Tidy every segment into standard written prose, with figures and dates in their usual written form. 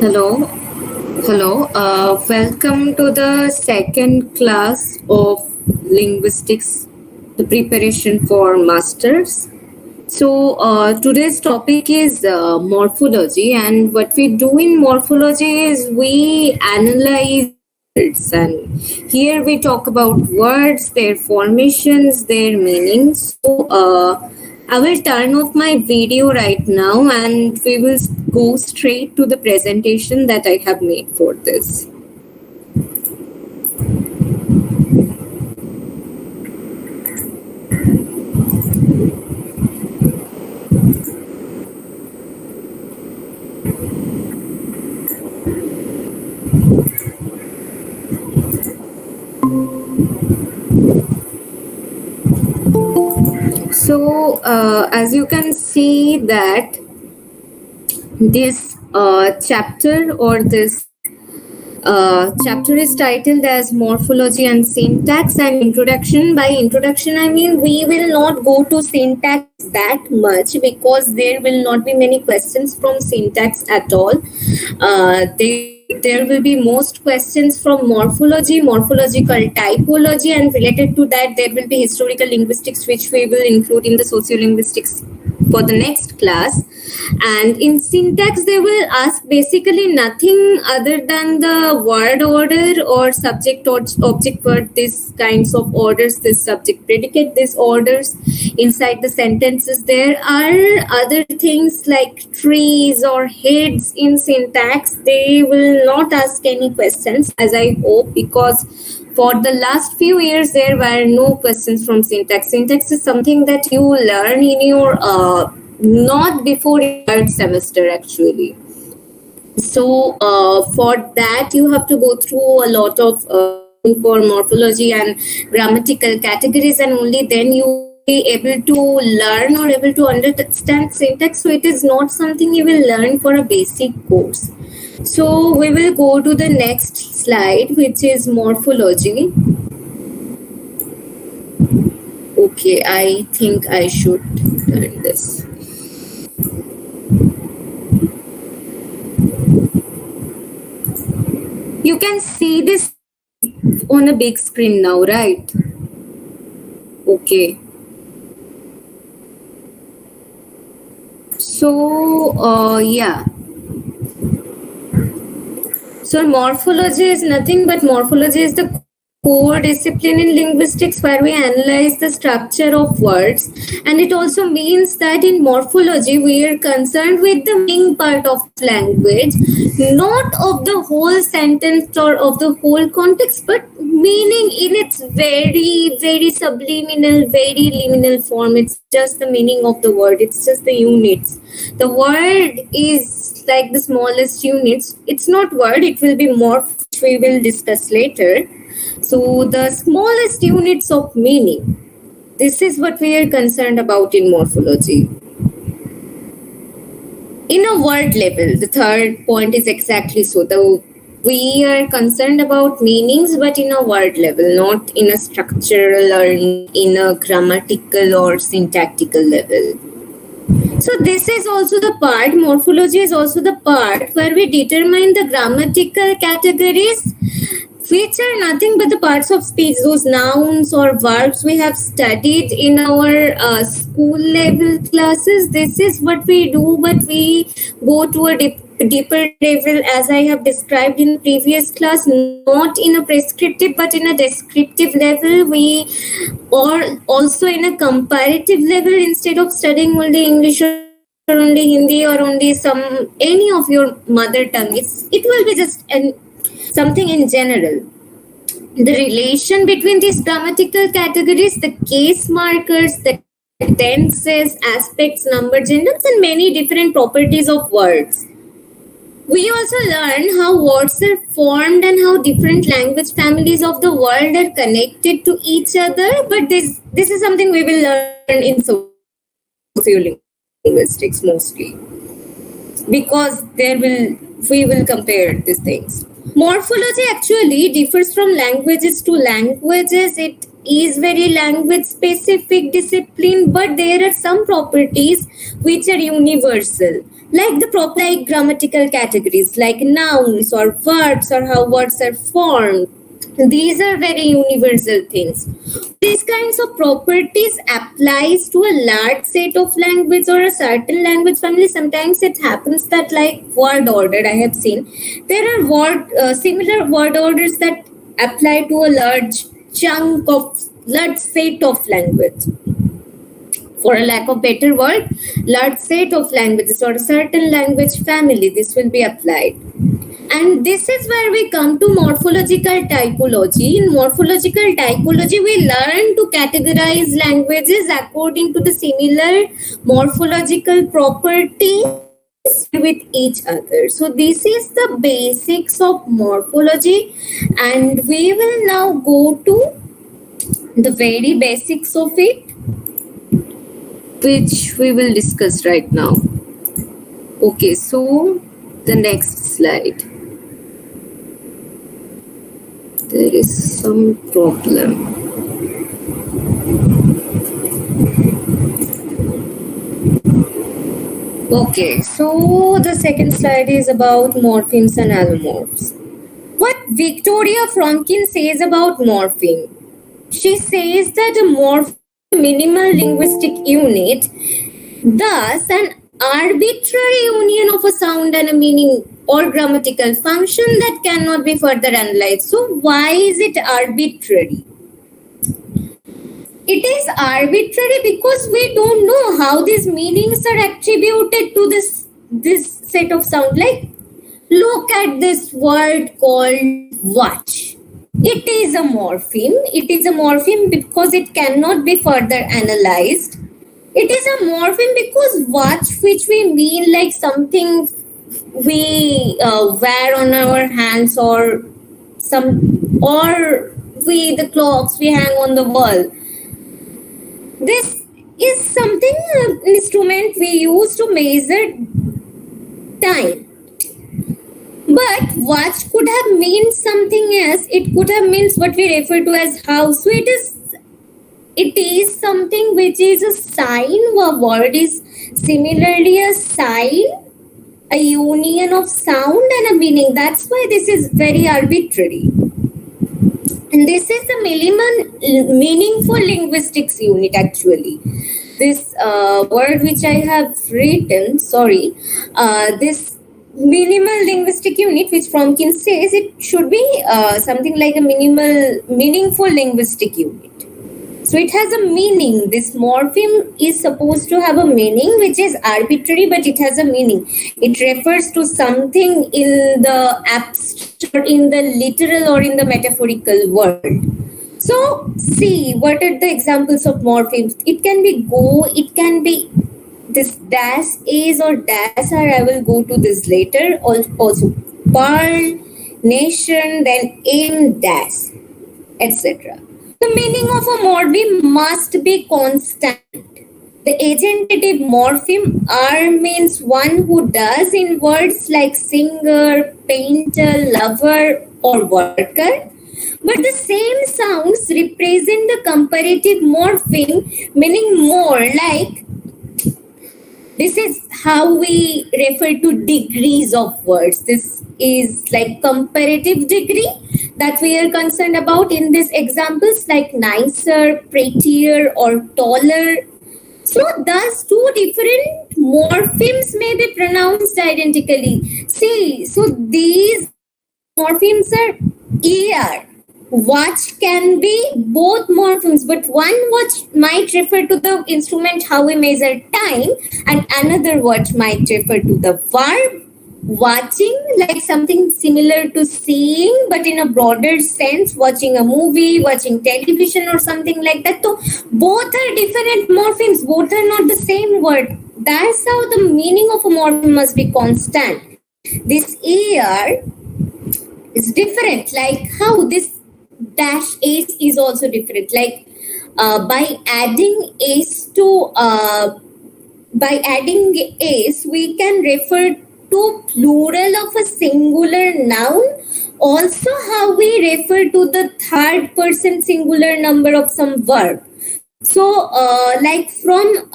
Hello, welcome to the second class of Linguistics, the preparation for Masters. So, today's topic is morphology, and what we do in morphology is we analyze words, and here we talk about words, their formations, their meanings. So, I will turn off my video right now and we will go straight to the presentation that I have made for this. So, as you can see that this chapter or this chapter is titled as Morphology and Syntax and Introduction. By introduction, I mean we will not go to syntax that much because there will not be many questions from syntax at all. There will be most questions from morphology, morphological typology, and related to that, there will be historical linguistics, which we will include in the sociolinguistics for the next class. And in syntax, they will ask basically nothing other than the word order or subject or object word, these kinds of orders, this subject predicate, these orders inside the sentences. There are other things like trees or heads in syntax. They will not ask any questions, as I hope, because for the last few years there were no questions from syntax. Syntax is something that you learn in your not before your third semester actually. So for that you have to go through a lot of for morphology and grammatical categories, and only then you will be able to learn or able to understand syntax. So it is not something you will learn for a basic course. So we will go to the next slide, which is morphology. Okay, I think I should turn this. You can see this on a big screen now, right? Okay. So, yeah. So morphology is nothing but morphology is the core discipline in linguistics where we analyze the structure of words, and it also means that in morphology we are concerned with the meaning part of language, not of the whole sentence or of the whole context, but meaning in its very subliminal, very liminal form. It's just the meaning of the word, it's just the units. The word is like the smallest units. It's not word, it will be morph, which we will discuss later. So the smallest units of meaning, this is what we are concerned about in morphology. In a word level, the third point is exactly so. We are concerned about meanings, but in a word level, not in a structural or in a grammatical or syntactical level. So this is also the part, morphology is also the part where we determine the grammatical categories, which are nothing but the parts of speech, those nouns or verbs we have studied in our school level classes. This is what we do, but we go to a deeper level, as I have described in the previous class, not in a prescriptive but in a descriptive level. We or also in a comparative level, instead of studying only English or only Hindi or only any of your mother tongue, it will be just something in general. The relation between these grammatical categories, the case markers, the tenses, aspects, number, genders, and many different properties of words. We also learn how words are formed and how different language families of the world are connected to each other. But this is something we will learn in sociolinguistics mostly, because we will compare these things. Morphology actually differs from languages to languages. It is very language specific discipline, but there are some properties which are universal. like the proper grammatical categories like nouns or verbs or how words are formed. These are very universal things. These kinds of properties applies to a large set of language or a certain language family. Sometimes it happens that like word order, I have seen there are similar word orders that apply to a large set of language. For a lack of better word, large set of languages or a certain language family, this will be applied. And this is where we come to morphological typology. In morphological typology, we learn to categorize languages according to the similar morphological properties with each other. So this is the basics of morphology, and we will now go to the very basics of it, which we will discuss right now. Okay, so the next slide. There is some problem. Okay, so the second slide is about morphemes and allomorphs. What Victoria Fromkin says about morpheme. She says that a morpheme is a minimal linguistic unit, thus an arbitrary union of a sound and a meaning or grammatical function that cannot be further analyzed. So why is it arbitrary? It is arbitrary because we don't know how these meanings are attributed to this set of sound. Like, look at this word called watch. It is a morpheme. It is a morpheme because it cannot be further analyzed. It is a morpheme because watch, which we mean like something we wear on our hands, or the clocks we hang on the wall. This is something, an instrument we use to measure time. But watch could have meant something else. It could have meant what we refer to as house. So it is something which is a sign. A word is similarly a sign, a union of sound and a meaning. That's why this is very arbitrary. And this is the meaningful linguistics unit actually. This word which I have written, this minimal linguistic unit, which Fromkin says it should be something like a meaningful linguistic unit. So it has a meaning. This morpheme is supposed to have a meaning which is arbitrary, but it has a meaning. It refers to something in the abstract, or in the literal, or in the metaphorical world. So see, what are the examples of morphemes? It can be go, it can be this dash is or dash are. I will go to this later. Also pearl, nation, then aim, dash, etc. The meaning of a morpheme must be constant. The agentative morpheme R means one who does in words like singer, painter, lover, or worker. But the same sounds represent the comparative morpheme, meaning more, like this is how we refer to degrees of words. This is like comparative degree that we are concerned about in these examples, like nicer, prettier, or taller. So thus two different morphemes may be pronounced identically. See, so these morphemes are ER. Watch can be both morphemes, but one watch might refer to the instrument how we measure time, and another watch might refer to the verb watching, like something similar to seeing, but in a broader sense, watching a movie, watching television, or something like that. So both are different morphemes, both are not the same word. That's how the meaning of a morpheme must be constant. This ER is different, like how this dash ace is also different. Like by adding ace, we can refer to plural of a singular noun. Also, how we refer to the third person singular number of some verb. So, like from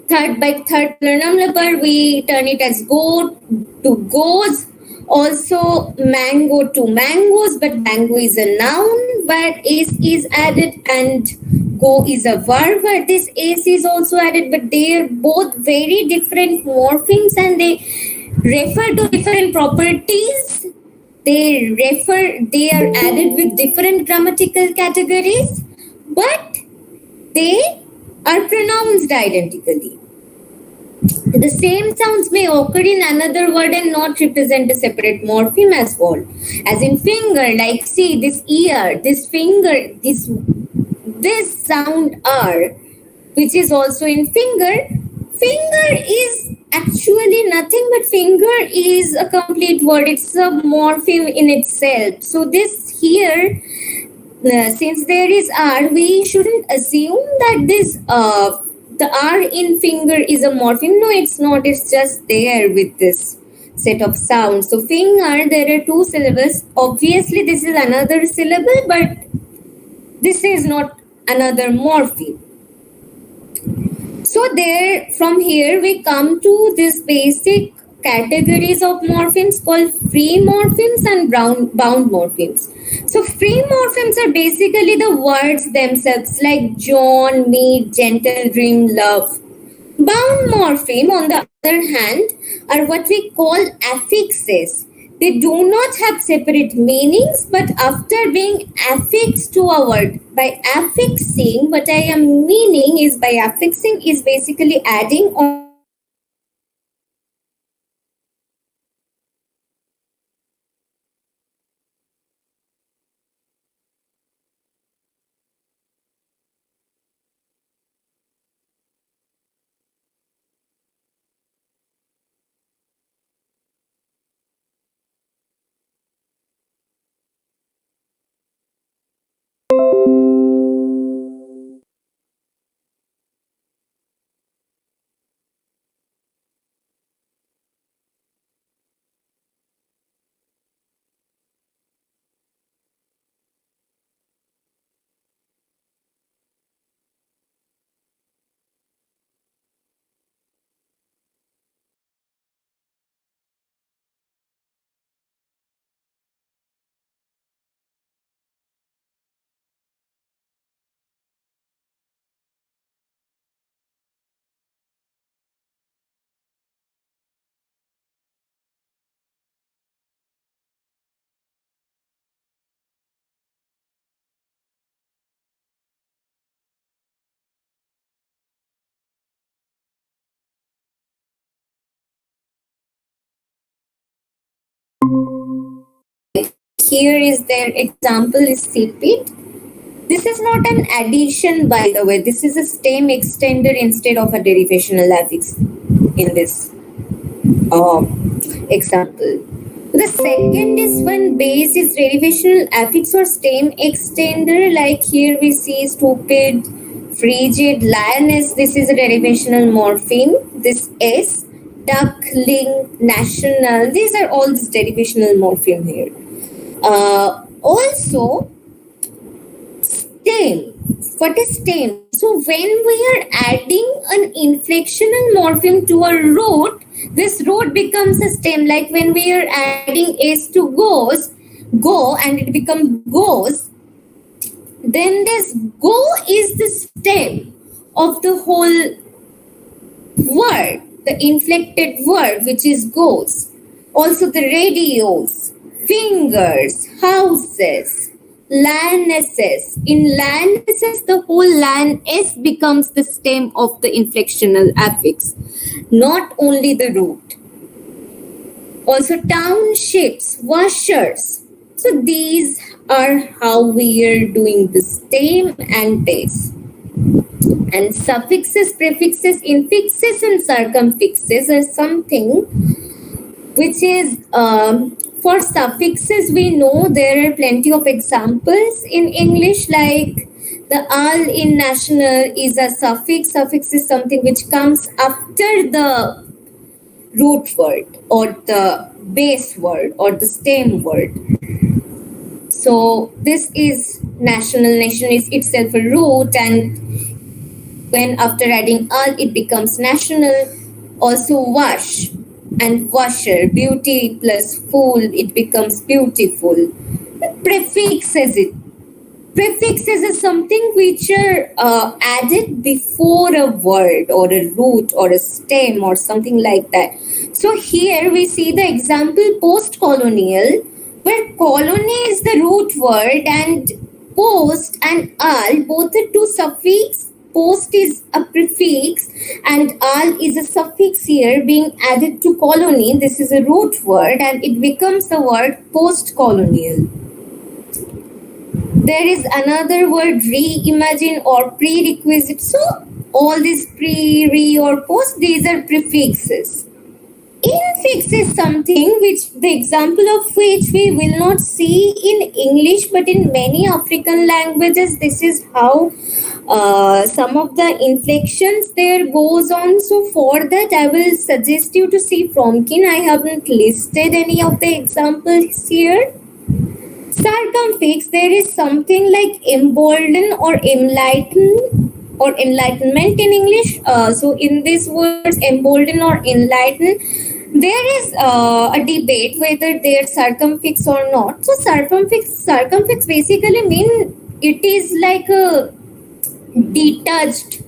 third plural number, we turn it as go to goes. Also mango to mangoes, but mango is a noun where s is added, and go is a verb where this s is also added, but they are both very different morphemes and they refer to different properties. They are added with different grammatical categories, but they are pronounced identically. The same sounds may occur in another word and not represent a separate morpheme as well. As in finger, like see this ear, this finger, this sound R, which is also in finger. Finger is actually nothing but finger is a complete word. It's a morpheme in itself. So this here, since there is R, we shouldn't assume that this the R in finger is a morpheme. No, it's not. It's just there with this set of sounds. So finger, there are two syllables. Obviously, this is another syllable, but this is not another morpheme. So there, from here we come to this basic categories of morphemes called free morphemes and bound morphemes. So free morphemes are basically the words themselves, like John, meet, gentle, dream, love. Bound morpheme, on the other hand, are what we call affixes. They do not have separate meanings, but after being affixed to a word, by affixing, what I am meaning is by affixing is basically adding on. Here is their example is CPIT. This is not an addition, by the way. This is a stem extender instead of a derivational affix in this example. The second is when base is derivational affix or stem extender, like here we see stupid, frigid, lioness. This is a derivational morpheme. This S, duckling, national. These are all this derivational morpheme here. Also, stem. What is stem? So when we are adding an inflectional morpheme to a root, this root becomes a stem. Like when we are adding s to goes, go, and it becomes goes, then this go is the stem of the whole word, the inflected word, which is goes. Also the radios, fingers, houses, lionesses. In lionesses, the whole lion s becomes the stem of the inflectional affix, not only the root. Also townships, washers. So these are how we are doing the stem and base. And suffixes, prefixes, infixes, and circumfixes are something which is for suffixes. We know there are plenty of examples in English, like the al in national is a suffix. Suffix is something which comes after the root word or the base word or the stem word. So this is national. Nation is itself a root, and When after adding al, it becomes national. Also wash and washer, beauty plus fool, it becomes beautiful. Prefixes it. Prefixes is something which are added before a word or a root or a stem or something like that. So here we see the example post-colonial, where colony is the root word and post and al both are two suffix. Post is a prefix and al is a suffix here being added to colony. This is a root word and it becomes the word post-colonial. There is another word reimagine or prerequisite. So all these pre, re or post, these are prefixes. Infix is something which the example of which we will not see in English, but in many African languages this is how some of the inflections there goes on. So for that I will suggest you to see Fromkin. I haven't listed any of the examples here. Circumfix, there is something like embolden or enlighten or enlightenment in English. So in these words, embolden or enlighten, there is a debate whether they are circumfix or not. So circumfix basically mean it is like a detached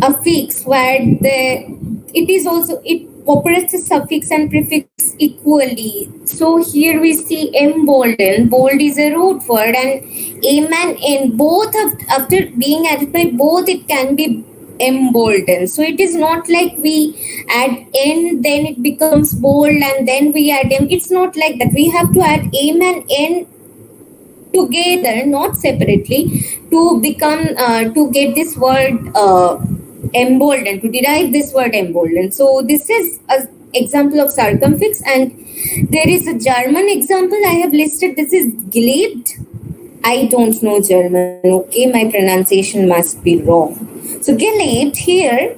affix where it is also, it operates as suffix and prefix equally. So here we see embolden. Bold is a root word and am and n both after being added by both it can be emboldened. So it is not like we add n then it becomes bold and then we add m. It's not like that. We have to add am and n together, not separately, to become to get this word emboldened, to derive this word emboldened. So this is an example of circumfix, and there is a German example I have listed. This is geliebt. I don't know German, okay, my pronunciation must be wrong. So geliebt here,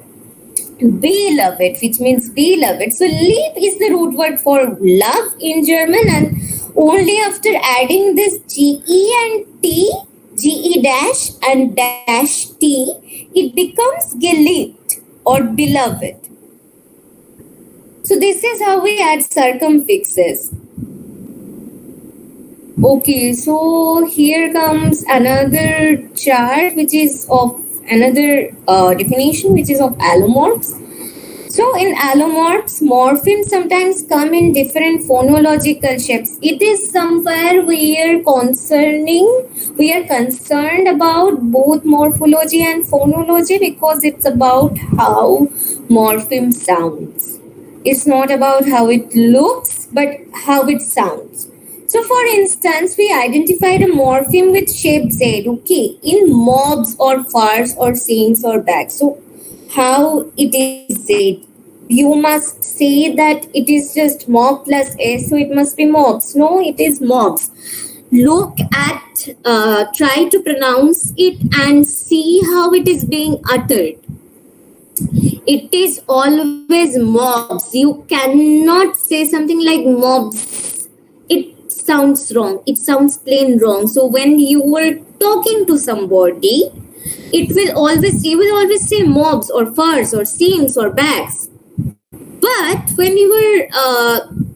beloved, which means beloved. So lieb is the root word for love in German, and only after adding this ge and t, ge dash and dash t, it becomes geliebt or beloved. So this is how we add circumfixes. Okay, so here comes another chart which is of another definition which is of allomorphs. So in allomorphs, morphemes sometimes come in different phonological shapes. It is somewhere we are concerned about both morphology and phonology because it's about how morpheme sounds. It's not about how it looks, but how it sounds. So for instance, we identified a morpheme with shape Z, okay, in mobs or fars or saints or bags. So how it is Z? You must say that it is just mob plus S, so it must be mobs. No, it is mobs. Look at, try to pronounce it and see how it is being uttered. It is always mobs. You cannot say something like mobs. It sounds wrong. It sounds plain wrong. So when you were talking to somebody, you will always say mobs or furs or seams or bags. But when you were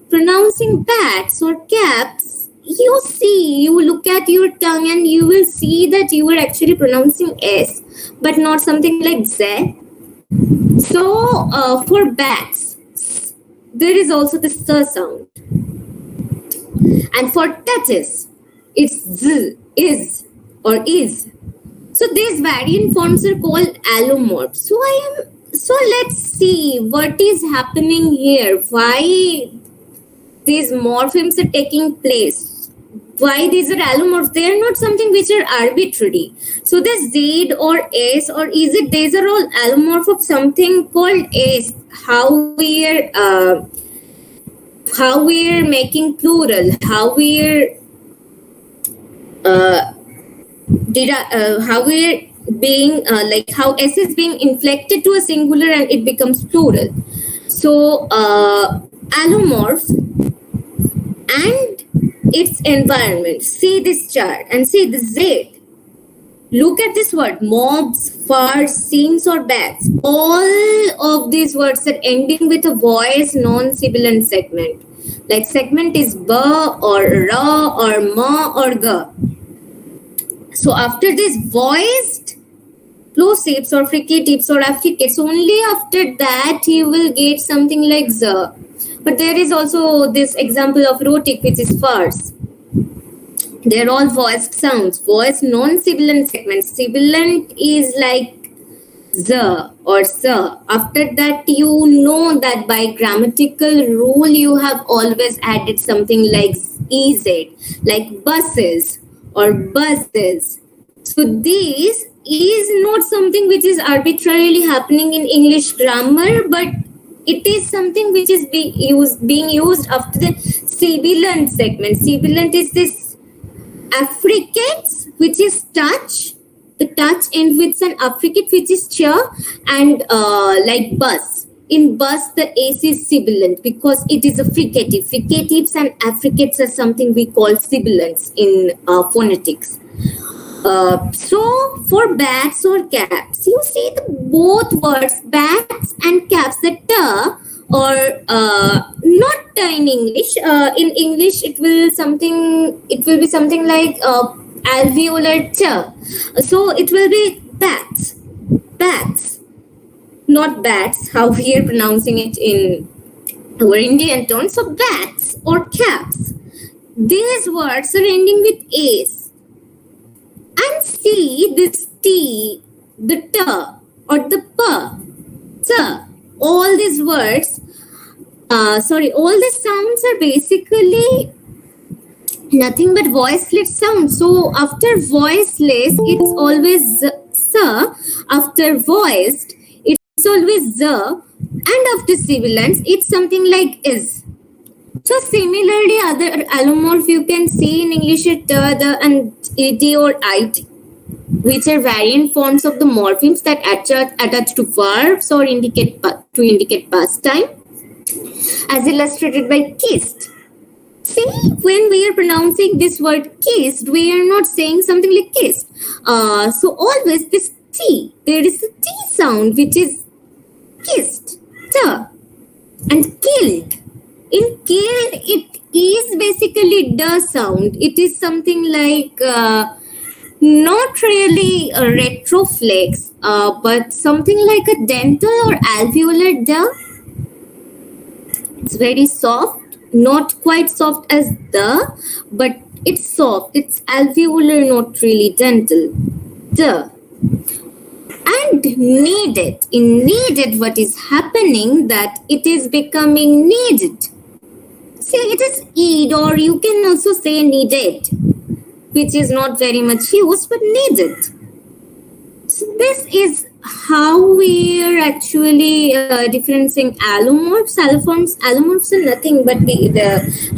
pronouncing bats or caps, you look at your tongue and you will see that you were actually pronouncing S, but not something like Z. So for bats, there is also the S sound. And for touches, it's Z, is, or is. So these variant forms are called allomorphs. So let's see what is happening here. Why these morphemes are taking place? Why these are allomorphs? They are not something which are arbitrary. So the Z or S or is it? These are all allomorph of something called S. How we are making plural. How we are being like how S is being inflected to a singular and it becomes plural. So allomorph and its environment. See this chart and see the Z. Look at this word: mobs, furs, seams, or bats. All of these words are ending with a voice non-sibilant segment. Like segment is ba or ra or ma or ga. So after this voiced plosives or fricatives or affricates, only after that you will get something like z. But there is also this example of rhotic, which is fars. They're all voiced sounds, voiced non-sibilant segments. Sibilant is like z or s. After that, you know that by grammatical rule, you have always added something like ez, like buses or buses. So this is not something which is arbitrarily happening in English grammar, but it is something which is being used after the sibilant segment. Sibilant is this affricates, which is touch. The touch ends with an affricate, which is ch, and like bus. In bus, the s is sibilant because it is a fricative. Fricatives and affricates are something we call sibilants in phonetics. So for bats or caps, you see both words bats and caps, the t or not in English. In English, it will be something like alveolar t. So it will be bats, not bats. How we are pronouncing it in our Indian tone. So bats or caps. These words are ending with s. And see this t, the t, or the p, t, all these words, all these sounds are basically nothing but voiceless sounds. So after voiceless, it's always s. After voiced, it's always z. And after sibilants, it's something like is. So similarly, other allomorph you can see in English t, the, and it or it, which are variant forms of the morphemes that attach to verbs or indicate past time, as illustrated by kissed. See, when we are pronouncing this word kissed, we are not saying something like kissed. So always this t, there is a t sound which is kissed, t, and killed. In killed, it is basically the sound. It is something like not really a retroflex, but something like a dental or alveolar the. It's very soft, not quite soft as the, but it's soft. It's alveolar, not really dental. The. And needed. In needed, what is happening that it is becoming needed. Say it is ed, or you can also say needed, which is not very much used, but needed. So this is how we are actually differentiating allomorphs. Allomorphs are nothing but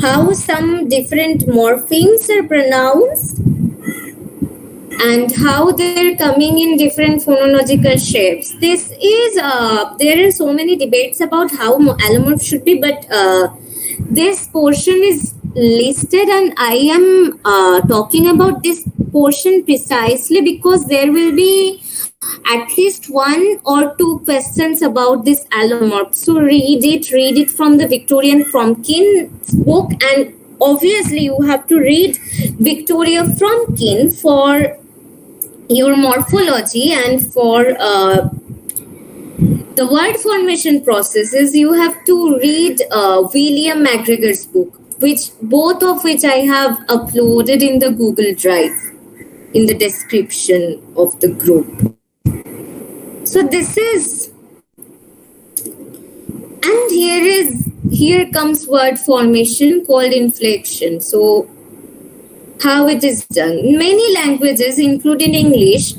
how some different morphemes are pronounced and how they're coming in different phonological shapes. This is there are so many debates about how allomorphs should be, but this portion is listed, and I am talking about this portion precisely because there will be at least one or two questions about this allomorph. So read it from the Victorian Fromkin's book, and obviously you have to read Victoria Fromkin for your morphology, and for the word formation processes, you have to read William McGregor's book, both of which I have uploaded in the Google Drive in the description of the group. So this is, and here comes word formation called inflection. So how it is done. Many languages, including English,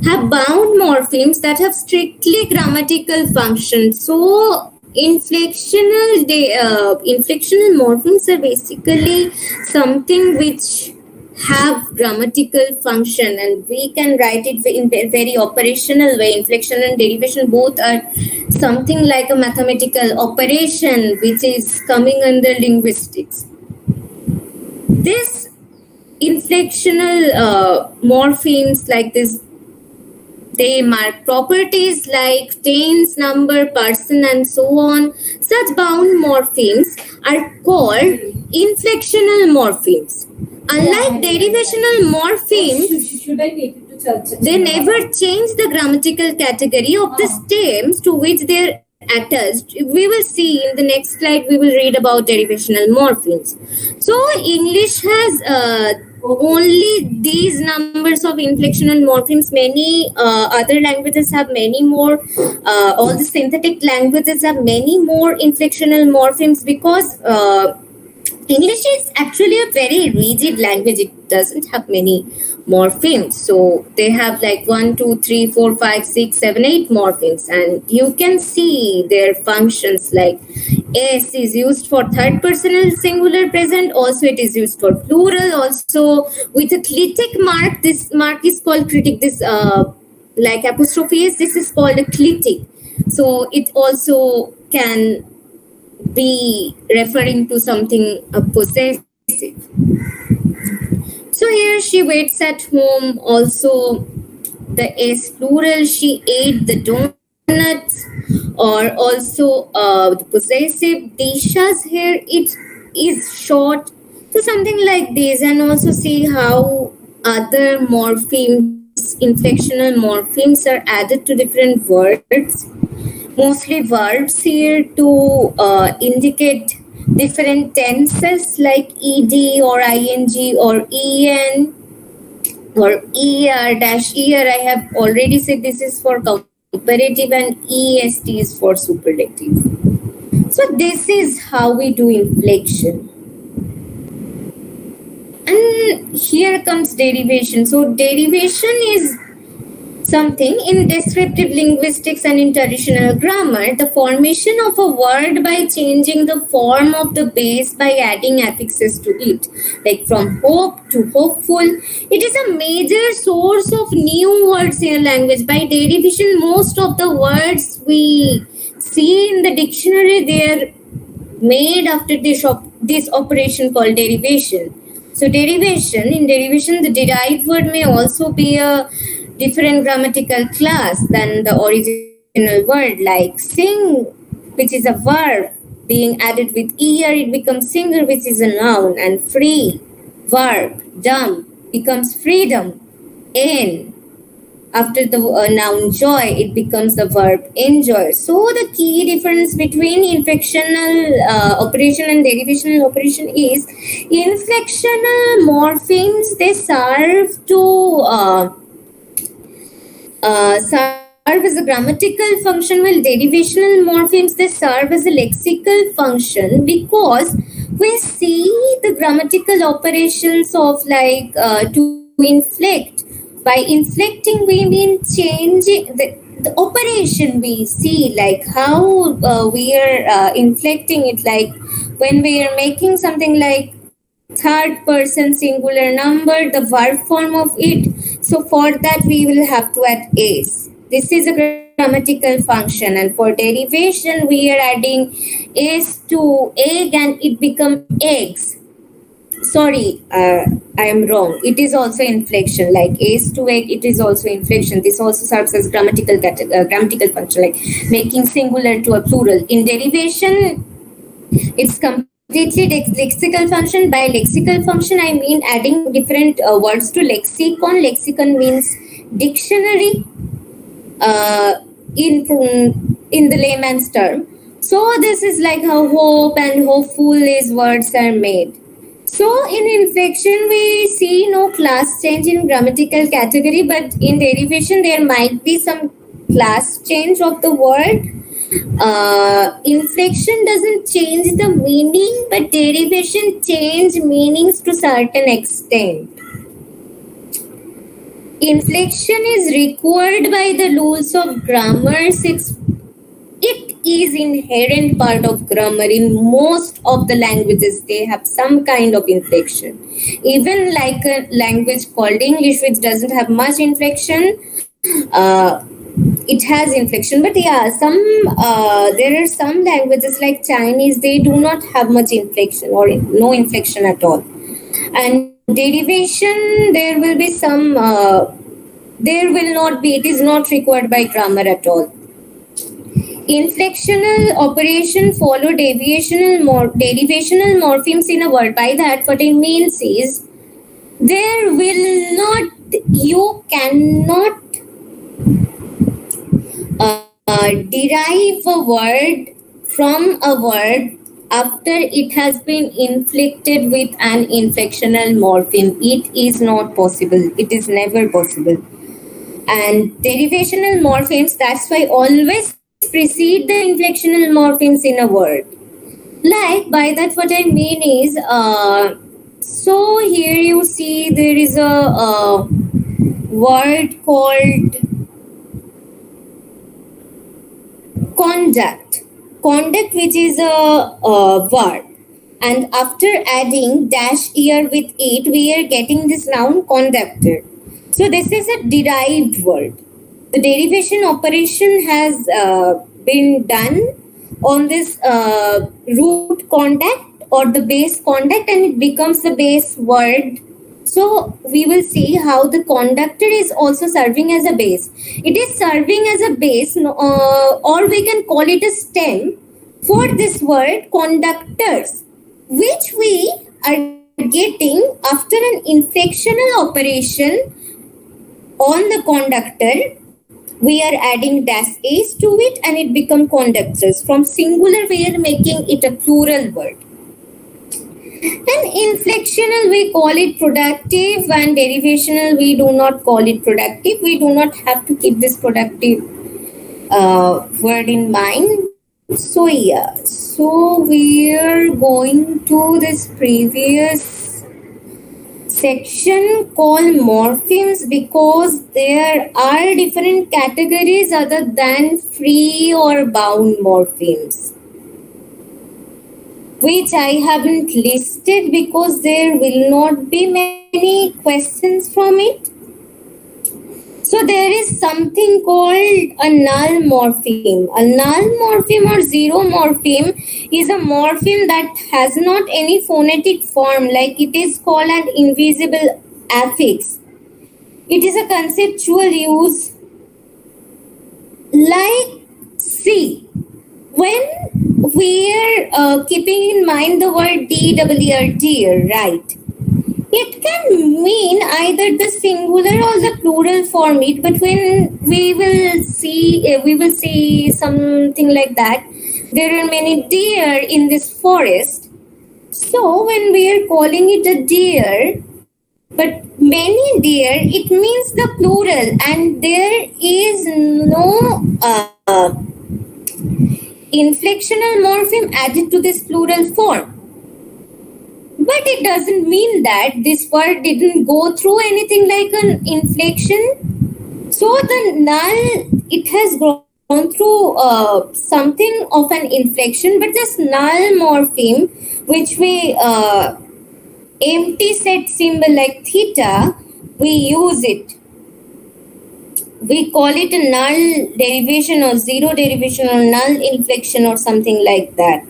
have bound morphemes that have strictly grammatical functions. So inflectional morphemes are basically something which have grammatical function, and we can write it in a very operational way. Inflection and derivation both are something like a mathematical operation which is coming under linguistics. This inflectional morphemes like this, they mark properties like tense, number, person, and so on. Such bound morphemes are called inflectional morphemes. Unlike derivational morphemes, they never change the grammatical category of the stems to which they are attached. We will see in the next slide, we will read about derivational morphemes. So English has only these numbers of inflectional morphemes. Many other languages have many more. All the synthetic languages have many more inflectional morphemes because English is actually a very rigid language. It doesn't have many morphemes. So they have like 1, 2, 3, 4, 5, 6, 7, 8 morphemes. And you can see their functions like S is used for third personal singular present. Also, it is used for plural. Also, with a clitic mark, this mark is called critic. This like apostrophe S, this is called a clitic. So it also can be referring to something possessive. So here she waits at home. Also, the S plural, she ate the donuts. Or also the possessive Disha's hair, it is short. So something like this. And also see how other morphemes, inflectional morphemes are added to different words. Mostly verbs here to indicate different tenses like ed or ing or en or er dash er. I have already said this is for comparative and est is for superlative. So this is how we do inflection. And here comes derivation. So derivation is something in descriptive linguistics and in traditional grammar, the formation of a word by changing the form of the base by adding affixes to it, like from hope to hopeful. It is a major source of new words in a language. By derivation, most of the words we see in the dictionary, they are made after this operation called derivation. So in derivation, the derived word may also be a different grammatical class than the original word, like sing, which is a verb, being added with er, it becomes singer, which is a noun, and free, verb, dumb, becomes freedom, en, after the noun joy, it becomes the verb enjoy. So the key difference between inflectional operation and derivational operation is inflectional morphemes, they serve to serve as a grammatical function, while derivational morphemes, they serve as a lexical function, because we see the grammatical operations of like to inflect. By inflecting, we mean changing the operation. We see like how we are inflecting it, like when we are making something like third person singular number, the verb form of it. So for that we will have to add s. This is a grammatical function, and for derivation we are adding s to egg and it becomes eggs. Sorry, I am wrong. It is also inflection, like s to egg, it is also inflection. This also serves as grammatical function, like making singular to a plural. In derivation, it's completely lexical function. By lexical function, I mean adding different words to lexicon. Lexicon means dictionary in the layman's term. So this is like how hope and hopeful is words are made. So in inflection, we see no class change in grammatical category, but in derivation, there might be some class change of the word. Inflection doesn't change the meaning, but derivation change meanings to certain extent. Inflection is required by the rules of grammar. It is inherent part of grammar. In most of the languages, they have some kind of inflection. Even like a language called English, which doesn't have much inflection, it has inflection. But yeah, there are some languages like Chinese, they do not have much inflection or no inflection at all. And derivation, there will be some, there will not be, it is not required by grammar at all. Inflectional operation follow derivational morphemes in a word. By that, what it means is there will not, you cannot derive a word from a word after it has been inflected with an inflectional morpheme. It is not possible. It is never possible. And derivational morphemes, that's why always precede the inflectional morphemes in a word. Like, by that what I mean is, so here you see there is a word called conduct, which is a verb, and after adding dash ear with it, we are getting this noun conductor. So this is a derived word. The derivation operation has been done on this root conduct or the base conduct, and it becomes the base word. So we will see how the conductor is also serving as a base. It is serving as a base, or we can call it a stem for this word conductors, which we are getting after an inflectional operation on the conductor. We are adding dash a's to it and it becomes conductors. From singular we are making it a plural word. And inflectional we call it productive, and derivational we do not call it productive. We do not have to keep this productive word in mind. So yeah, so we are going to this previous section called morphemes, because there are different categories other than free or bound morphemes, which I haven't listed because there will not be many questions from it. So there is something called a null morpheme. A null morpheme or zero morpheme is a morpheme that has not any phonetic form, like it is called an invisible affix. It is a conceptual use, like see, when we are keeping in mind the word dear, right? It can mean either the singular or the plural form. It, but when we will see something like that. There are many deer in this forest. So when we are calling it a deer, but many deer, it means the plural, and there is no inflectional morpheme added to this plural form. But it doesn't mean that this word didn't go through anything like an inflection. So the null, it has gone through something of an inflection, but this null morpheme, which we empty set symbol like theta, we use it. We call it a null derivation or zero derivation or null inflection or something like that.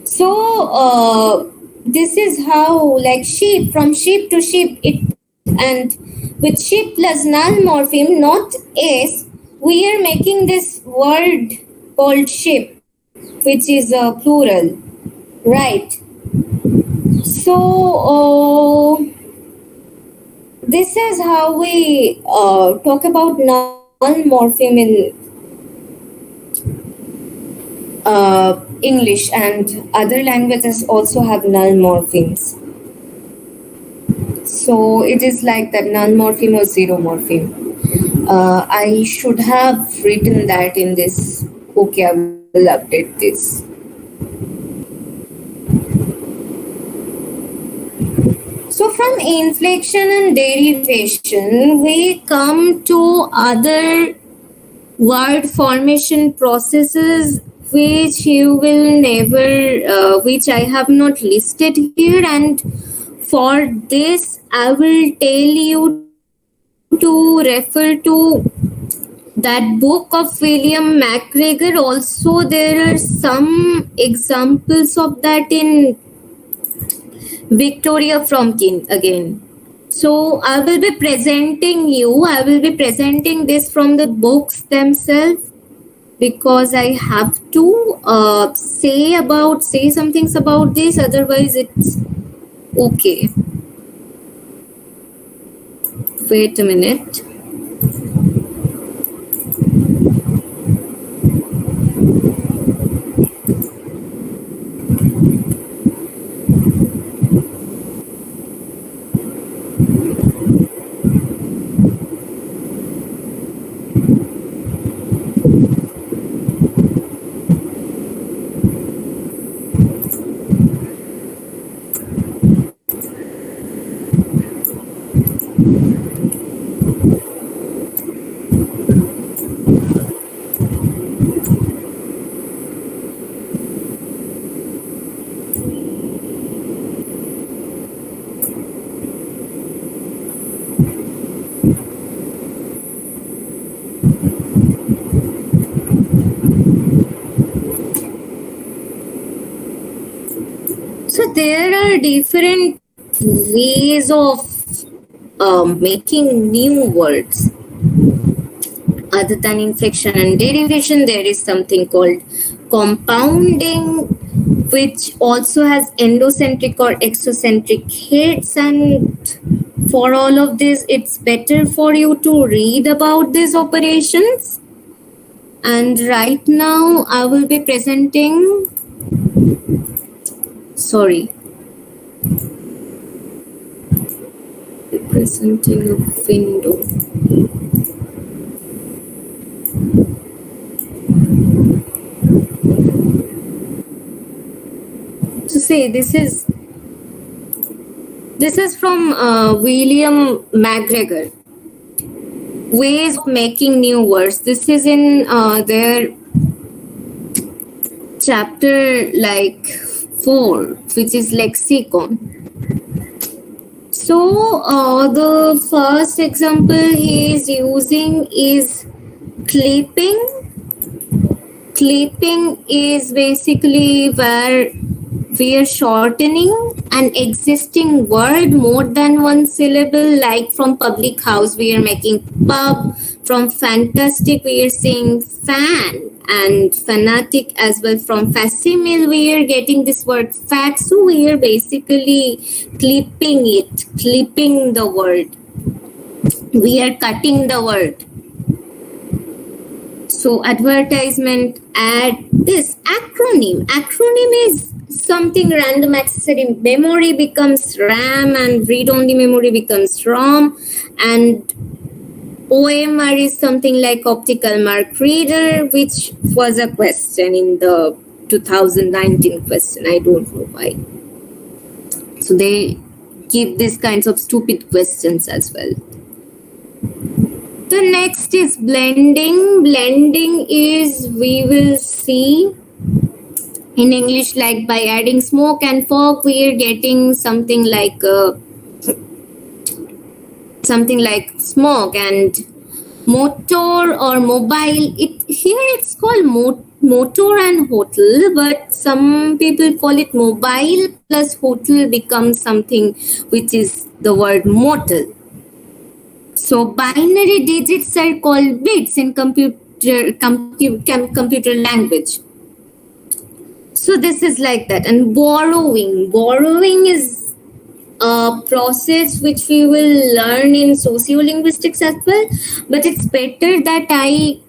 So this is how, like sheep, from sheep to sheep, it, and with sheep plus null morpheme, not s, we are making this word called sheep, which is a plural, right? So this is how we talk about null morpheme in English, and other languages also have null morphemes. So it is like that, null morpheme or zero morpheme. I should have written that in this. Okay, I will update this. So from inflection and derivation, we come to other word formation processes, which you will never, which I have not listed here, and for this I will tell you to refer to that book of William McGregor. Also there are some examples of that in Victoria from Kin again. So I will be presenting this from the books themselves, because I have to say some things about this, otherwise it's okay. Wait a minute. So there are different ways of making new words. Other than inflection and derivation, there is something called compounding, which also has endocentric or exocentric heads. And for all of this, it's better for you to read about these operations. And right now, I will be presenting. Presenting a window. So say this is from William McGregor. Ways of making new words. This is in their chapter 4, which is lexicon. So the first example he is using is clipping. Clipping is basically where we are shortening an existing word more than one syllable, like from public house we are making pub, from fantastic we are saying fan, and fanatic as well. From facsimile we are getting this word fact. So we are basically clipping the word. We are cutting the word. So advertisement, ad, this acronym. Acronym is something random accessory. Memory becomes RAM and read-only memory becomes ROM. And OMR is something like optical mark reader, which was a question in the 2019 question. I don't know why. So they give these kinds of stupid questions as well. The next is blending. Blending is, we will see in English, like by adding smoke and fog, we are getting something like smoke. And motor or mobile, here it's called motor and hotel, but some people call it mobile plus hotel becomes something which is the word motel. So binary digits are called bits in computer language. So this is like that. And borrowing is a process which we will learn in sociolinguistics as well, but it's better that I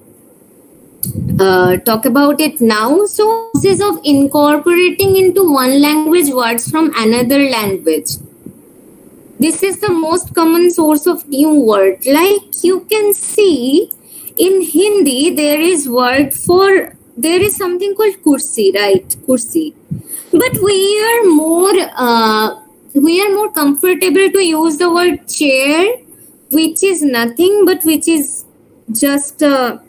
talk about it now. So process of incorporating into one language words from another language. This is the most common source of new word. Like you can see in Hindi, there is something called kursi, right? Kursi. But we are more comfortable to use the word chair, which is nothing but which is just a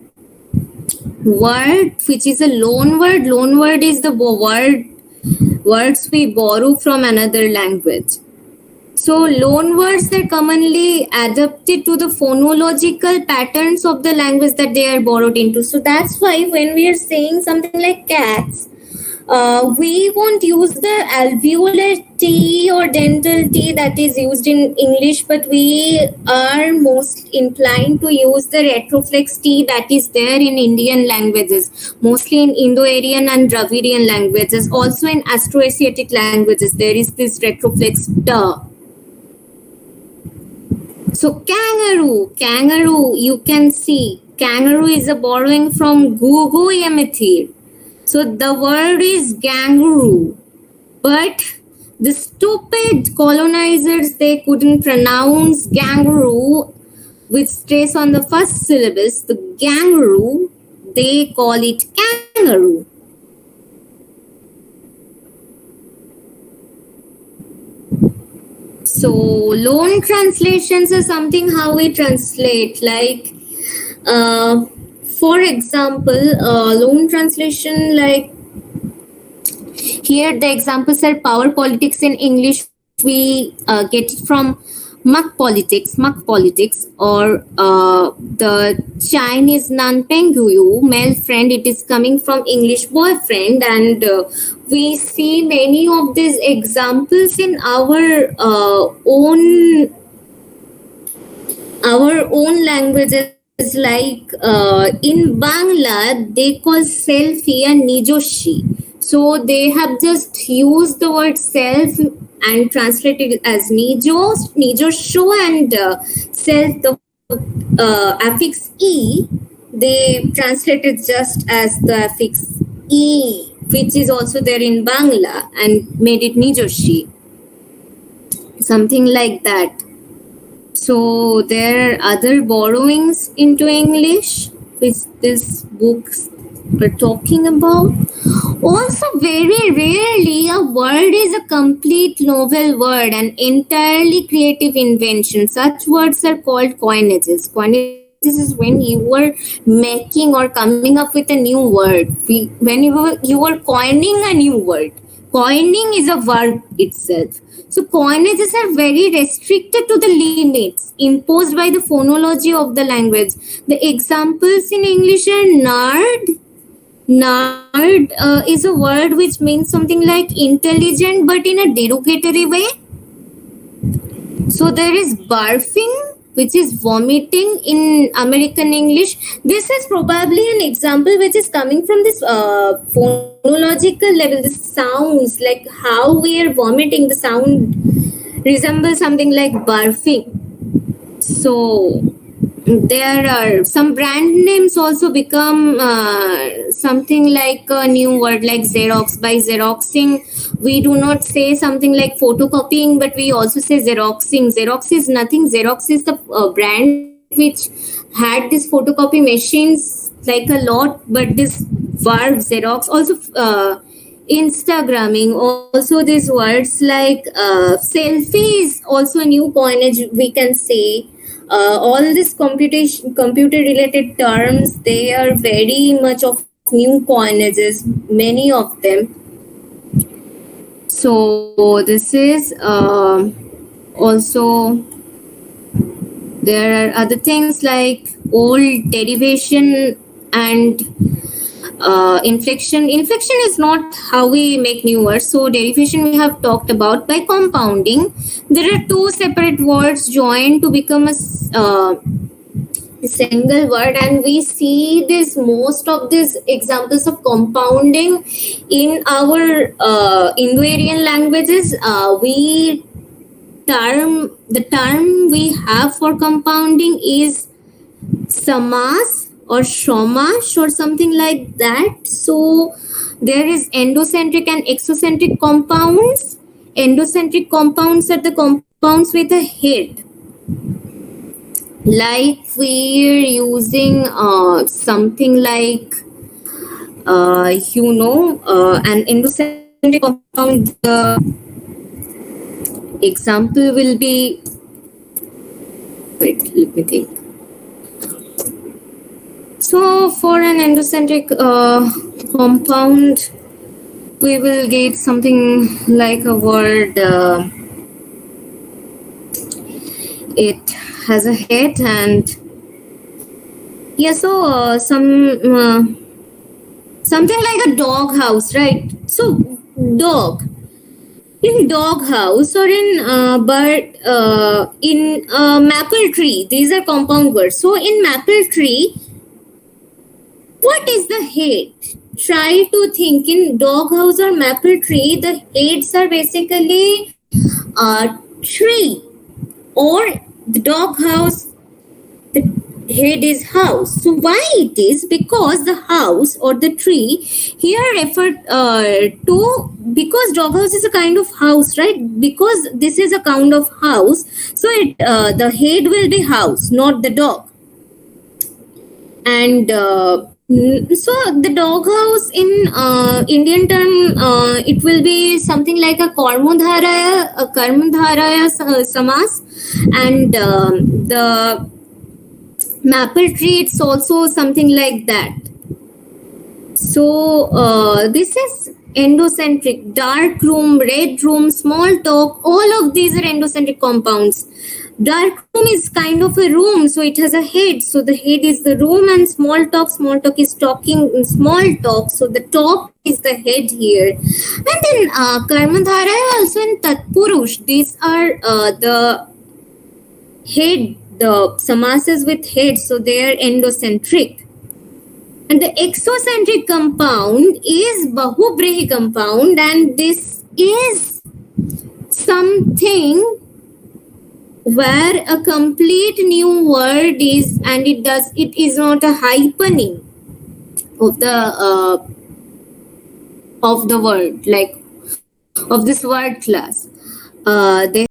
word, which is a loan word. Loan word is the words we borrow from another language. So loan words are commonly adapted to the phonological patterns of the language that they are borrowed into. So that's why when we are saying something like cats, We won't use the alveolar T or dental T that is used in English, but we are most inclined to use the retroflex T that is there in Indian languages, mostly in Indo-Aryan and Dravidian languages. Also in Austroasiatic languages, there is this retroflex T. So kangaroo, you can see kangaroo is a borrowing from Gugu Yamethir. So the word is kangaroo, but the stupid colonizers, they couldn't pronounce kangaroo with stress on the first syllabus. The kangaroo, they call it kangaroo. So loan translations are something how we translate, like for example, loan translation, like here the examples are power politics in English. We get it from muck politics, or the Chinese nanpenguyu, male friend. It is coming from English boyfriend, and we see many of these examples in our own languages. Like in Bangla, they call selfie and nijoshi. So they have just used the word self and translated it as nijosho, and self, the affix e, they translated just as the affix e, which is also there in Bangla, and made it nijoshi. Something like that. So there are other borrowings into English which these books are talking about. Also, very rarely a word is a complete novel word, an entirely creative invention. Such words are called coinages. Coinages is when you are making or coming up with a new word. When you are coining a new word. Coining is a verb itself. So coinages are very restricted to the limits imposed by the phonology of the language. The examples in English are nerd. Nerd is a word which means something like intelligent, but in a derogatory way. So there is barfing, which is vomiting in American English. This is probably an example which is coming from this phonological level. The sounds, like how we are vomiting, the sound resembles something like barfing. So there are some brand names also become something like a new word, like Xerox. By Xeroxing, we do not say something like photocopying, but we also say Xeroxing. Xerox is nothing. Xerox is the brand which had these photocopy machines like a lot, but this verb Xerox, also Instagramming, also these words like selfie is also a new coinage, we can say. All these computer related terms, they are very much of new coinages, many of them. So this is also, there are other things like old derivation and inflection. Inflection is not how we make new words. So derivation we have talked about. By compounding, there are two separate words joined to become a single word, and we see this most of these examples of compounding in our Indo-Aryan languages. The term we have for compounding is samas or shomash or something like that. So there is endocentric and exocentric compounds. Endocentric compounds are the compounds with a head. Like we're using something like, an endocentric compound. The example will be, wait, let me think. So for an endocentric compound, we will get something like a word. It has a head, and yeah, so something like a dog house, right? So dog in dog house or in bird in maple tree, these are compound words. So in maple tree, what is the head? Try to think in dog house or maple tree. The heads are basically a tree, or the dog house, the head is house. So why it is? Because the house or the tree here referred to, because dog house is a kind of house, right? Because this is a kind of house, so it the head will be house, not the dog. And so the doghouse in Indian term, it will be something like a karmadharaya samas, and the maple tree, it's also something like that. So this is endocentric. Dark room, red room, small talk, all of these are endocentric compounds. Dark room is kind of a room, so it has a head. So the head is the room, and small talk is talking, small talk. So the talk is the head here. And then Karmadharaya also in Tatpurush. These are the head, the samasas with head, so they are endocentric. And the exocentric compound is Bahubrehi compound, and this is something where a complete new word is, and it is not a hyphening of the word, like of this word class. They